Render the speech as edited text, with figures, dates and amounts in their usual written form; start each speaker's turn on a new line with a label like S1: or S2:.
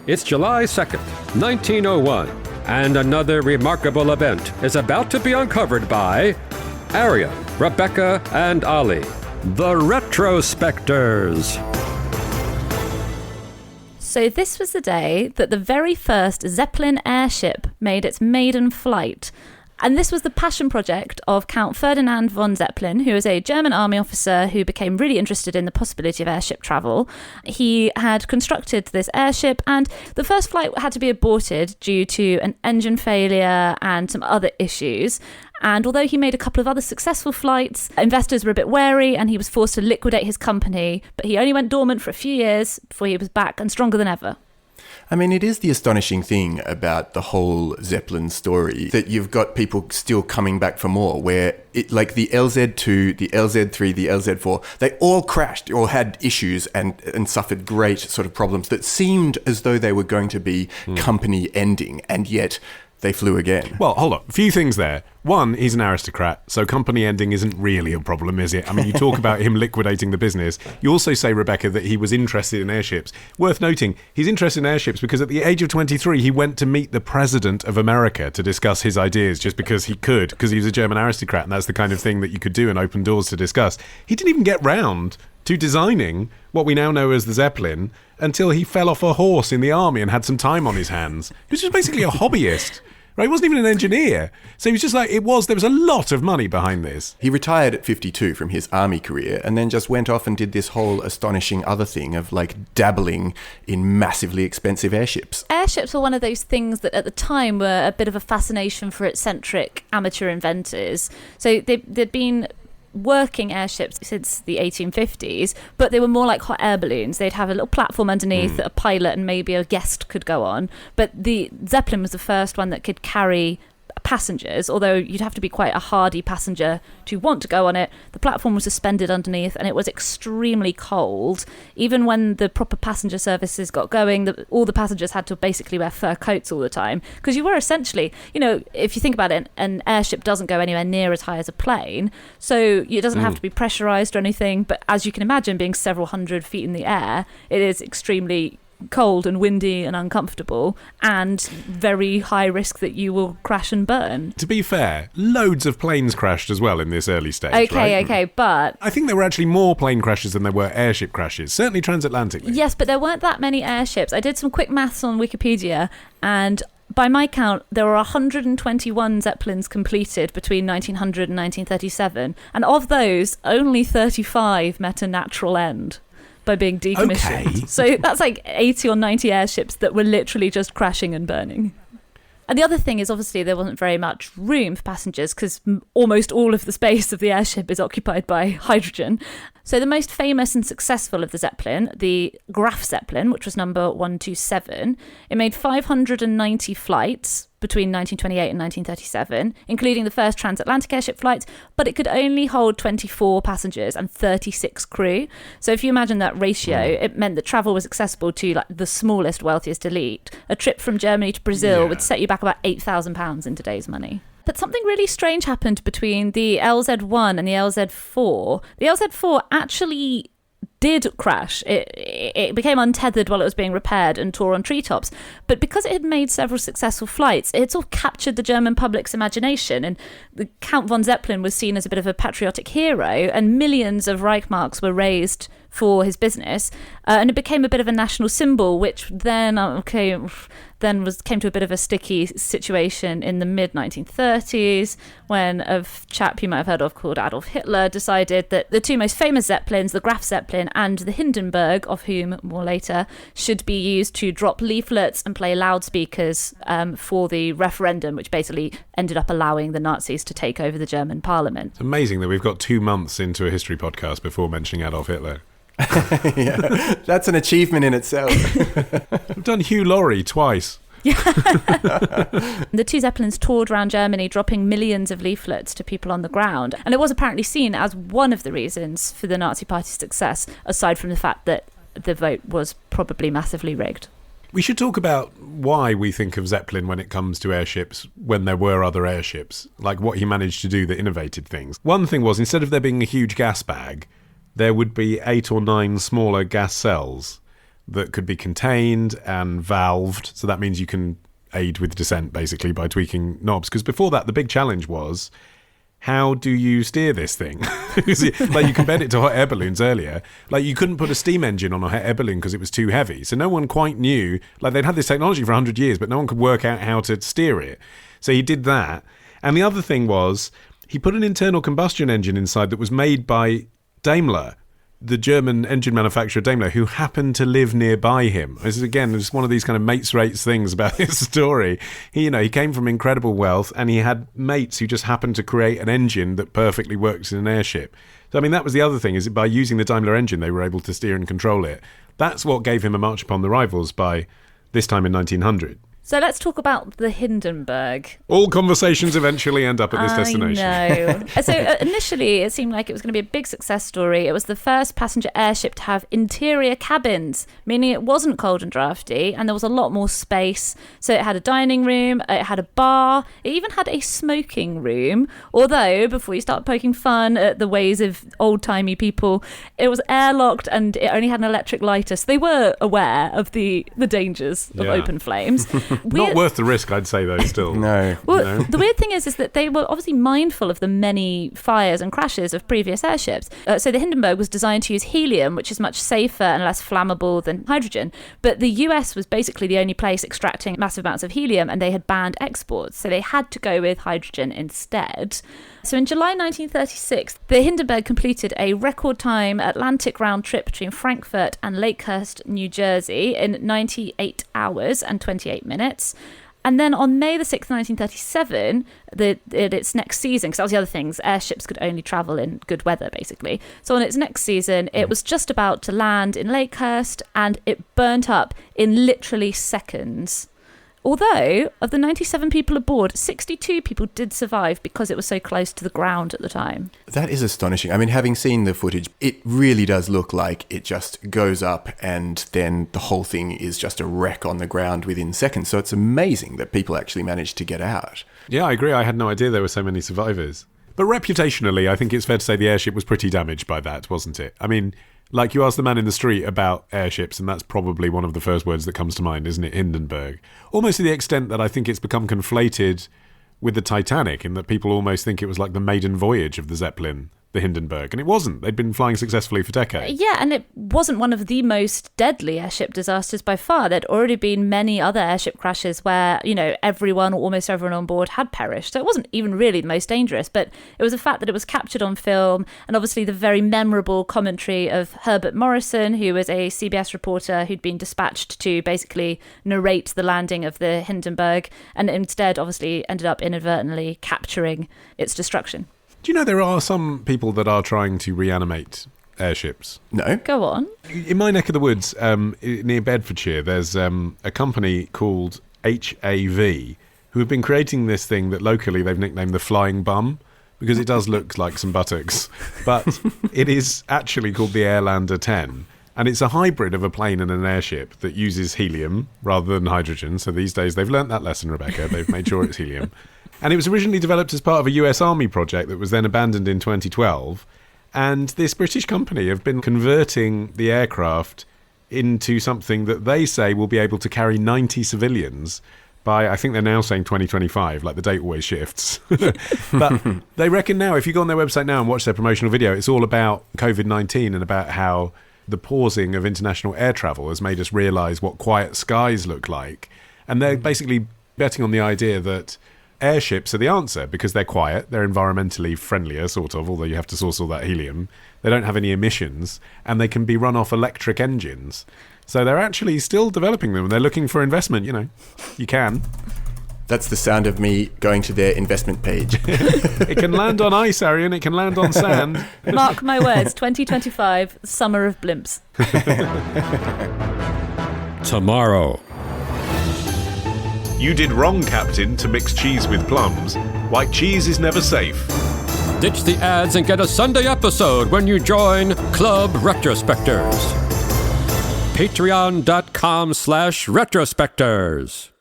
S1: It's July 2nd, 1901, and another remarkable event is about to be uncovered by Arion, Rebecca, and Olly, the Retrospectors.
S2: So this was the day that the very first Zeppelin airship made its maiden flight. And this was the passion project of Count Ferdinand von Zeppelin, who was a German army officer who became really interested in the possibility of airship travel. He had constructed this airship, and the first flight had to be aborted due to an engine failure and some other issues. And although he made a couple of other successful flights, investors were a bit wary and he was forced to liquidate his company. But he only went dormant for a few years before he was back and stronger than ever.
S3: I mean, it is the astonishing thing about the whole Zeppelin story that you've got people still coming back for more, where it, like the LZ2, the LZ3, the LZ4, they all crashed or had issues and suffered great sort of problems that seemed as though they were going to be company ending, and yet they flew again.
S4: Well, hold on. A few things there. One, he's an aristocrat, so company ending isn't really a problem, is it? I mean, you talk about him liquidating the business. You also say, Rebecca, that he was interested in airships. Worth noting, he's interested in airships because at the age of 23, he went to meet the President of America to discuss his ideas just because he could, because he was a German aristocrat, and that's the kind of thing that you could do and open doors to discuss. He didn't even get round to designing what we now know as the Zeppelin until he fell off a horse in the army and had some time on his hands. He was just basically a hobbyist. Right, he wasn't even an engineer. So he was just like, there was a lot of money behind this.
S3: He retired at 52 from his army career and then just went off and did this whole astonishing other thing of like dabbling in massively expensive airships.
S2: Airships were one of those things that at the time were a bit of a fascination for eccentric amateur inventors. So they'd been working airships since the 1850s, but they were more like hot air balloons. They'd have a little platform underneath that a pilot and maybe a guest could go on. But the Zeppelin was the first one that could carry passengers, although you'd have to be quite a hardy passenger to want to go on it. The platform was suspended underneath and it was extremely cold. Even when the proper passenger services got going, all the passengers had to basically wear fur coats all the time, because you were essentially, if you think about it, an airship doesn't go anywhere near as high as a plane, so it doesn't have to be pressurized or anything, but as you can imagine, being several hundred feet in the air, it is extremely cold and windy and uncomfortable, and very high risk that you will crash and burn.
S4: To be fair, loads of planes crashed as well in this early stage, right?
S2: Okay, but
S4: I think there were actually more plane crashes than there were airship crashes, certainly transatlantically.
S2: Yes, but there weren't that many airships. I did some quick maths on Wikipedia, and by my count, there were 121 Zeppelins completed between 1900 and 1937, and of those, only 35 met a natural end by being decommissioned.
S4: Okay.
S2: So that's like 80 or 90 airships that were literally just crashing and burning. And the other thing is, obviously, there wasn't very much room for passengers because almost all of the space of the airship is occupied by hydrogen. So the most famous and successful of the Zeppelin, the Graf Zeppelin, which was number 127, it made 590 flights between 1928 and 1937, including the first transatlantic airship flights, but it could only hold 24 passengers and 36 crew. So if you imagine that ratio, it meant that travel was accessible to like the smallest, wealthiest elite. A trip from Germany to Brazil would set you back about £8,000 in today's money. But something really strange happened between the LZ1 and the LZ4. The LZ4 actually did crash. It became untethered while it was being repaired and tore on treetops. But because it had made several successful flights, it sort of captured the German public's imagination. And the Count von Zeppelin was seen as a bit of a patriotic hero, and millions of Reichsmarks were raised for his business. And it became a bit of a national symbol, which then came to a bit of a sticky situation in the mid-1930s when a chap you might have heard of called Adolf Hitler decided that the two most famous Zeppelins, the Graf Zeppelin and the Hindenburg, of whom more later, should be used to drop leaflets and play loudspeakers for the referendum, which basically ended up allowing the Nazis to take over the German parliament.
S4: It's amazing that we've got 2 months into a history podcast before mentioning Adolf Hitler.
S3: Yeah, that's an achievement in itself.
S4: We've done Hugh Laurie twice.
S2: The two Zeppelins toured around Germany, dropping millions of leaflets to people on the ground. And it was apparently seen as one of the reasons for the Nazi Party's success, aside from the fact that the vote was probably massively rigged.
S4: We should talk about why we think of Zeppelin when it comes to airships when there were other airships, like what he managed to do that innovated things. One thing was, instead of there being a huge gas bag, there would be 8 or 9 smaller gas cells. that could be contained and valved. So that means you can aid with descent, basically, by tweaking knobs. Because before that, the big challenge was, how do you steer this thing? Like, you compared it to hot air balloons earlier. Like, you couldn't put a steam engine on a hot air balloon because it was too heavy. So no one quite knew. Like, they'd had this technology for 100 years, but no one could work out how to steer it. So he did that. And the other thing was, he put an internal combustion engine inside that was made by Daimler, the German engine manufacturer Daimler, who happened to live nearby him. This is, again, just one of these kind of mates rates things about his story. He came from incredible wealth, and he had mates who just happened to create an engine that perfectly works in an airship. So, I mean, that was the other thing, is that by using the Daimler engine, they were able to steer and control it. That's what gave him a march upon the rivals by this time in 1900.
S2: So let's talk about the Hindenburg.
S4: All conversations eventually end up at this destination.
S2: I know. So initially, it seemed like it was going to be a big success story. It was the first passenger airship to have interior cabins, meaning it wasn't cold and drafty, and there was a lot more space. So it had a dining room, it had a bar, it even had a smoking room. Although, before you start poking fun at the ways of old-timey people, it was airlocked and it only had an electric lighter. So they were aware of the dangers of open flames.
S4: Not worth the risk, I'd say, though, still.
S3: No.
S2: Well, the weird thing is that they were obviously mindful of the many fires and crashes of previous airships. So the Hindenburg was designed to use helium, which is much safer and less flammable than hydrogen. But the US was basically the only place extracting massive amounts of helium, and they had banned exports. So they had to go with hydrogen instead. So in July 1936, the Hindenburg completed a record time Atlantic round trip between Frankfurt and Lakehurst, New Jersey in 98 hours and 28 minutes. And then on May the 6th, 1937, its next season, because that was the other things, airships could only travel in good weather, basically. So on its next season, it was just about to land in Lakehurst, and it burnt up in literally seconds. Although, of the 97 people aboard, 62 people did survive because it was so close to the ground at the time.
S3: That is astonishing. I mean, having seen the footage, it really does look like it just goes up and then the whole thing is just a wreck on the ground within seconds. So it's amazing that people actually managed to get out.
S4: Yeah, I agree. I had no idea there were so many survivors. But reputationally, I think it's fair to say the airship was pretty damaged by that, wasn't it? I mean, like, you ask the man in the street about airships, and that's probably one of the first words that comes to mind, isn't it? Hindenburg. Almost to the extent that I think it's become conflated with the Titanic, in that people almost think it was like the maiden voyage of the Zeppelin, the Hindenburg. And it wasn't. They'd been flying successfully for decades.
S2: Yeah, and it wasn't one of the most deadly airship disasters by far. There'd already been many other airship crashes where, everyone or almost everyone on board had perished. So it wasn't even really the most dangerous, but it was the fact that it was captured on film, and obviously the very memorable commentary of Herbert Morrison, who was a CBS reporter who'd been dispatched to basically narrate the landing of the Hindenburg, and instead obviously ended up inadvertently capturing its destruction.
S4: Do you know there are some people that are trying to reanimate airships?
S3: No.
S2: Go on.
S4: In my neck of the woods, near Bedfordshire, there's a company called HAV who have been creating this thing that locally they've nicknamed the flying bum, because it does look like some buttocks. But it is actually called the Airlander 10. And it's a hybrid of a plane and an airship that uses helium rather than hydrogen. So these days they've learnt that lesson, Rebecca. They've made sure it's helium. And it was originally developed as part of a US Army project that was then abandoned in 2012. And this British company have been converting the aircraft into something that they say will be able to carry 90 civilians by, I think they're now saying 2025, like the date always shifts. But they reckon now, if you go on their website now and watch their promotional video, it's all about COVID-19 and about how the pausing of international air travel has made us realise what quiet skies look like. And they're basically betting on the idea that airships are the answer because they're quiet, they're environmentally friendlier, sort of, although you have to source all that helium. They don't have any emissions, and they can be run off electric engines. So they're actually still developing them. They're looking for investment, You can.
S3: That's the sound of me going to their investment page.
S4: It can land on ice, Arion. It can land on sand.
S2: Mark my words, 2025, summer of blimps.
S1: Tomorrow.
S4: You did wrong, Captain, to mix cheese with plums. White cheese is never safe.
S1: Ditch the ads and get a Sunday episode when you join Club Retrospectors. Patreon.com/Retrospectors.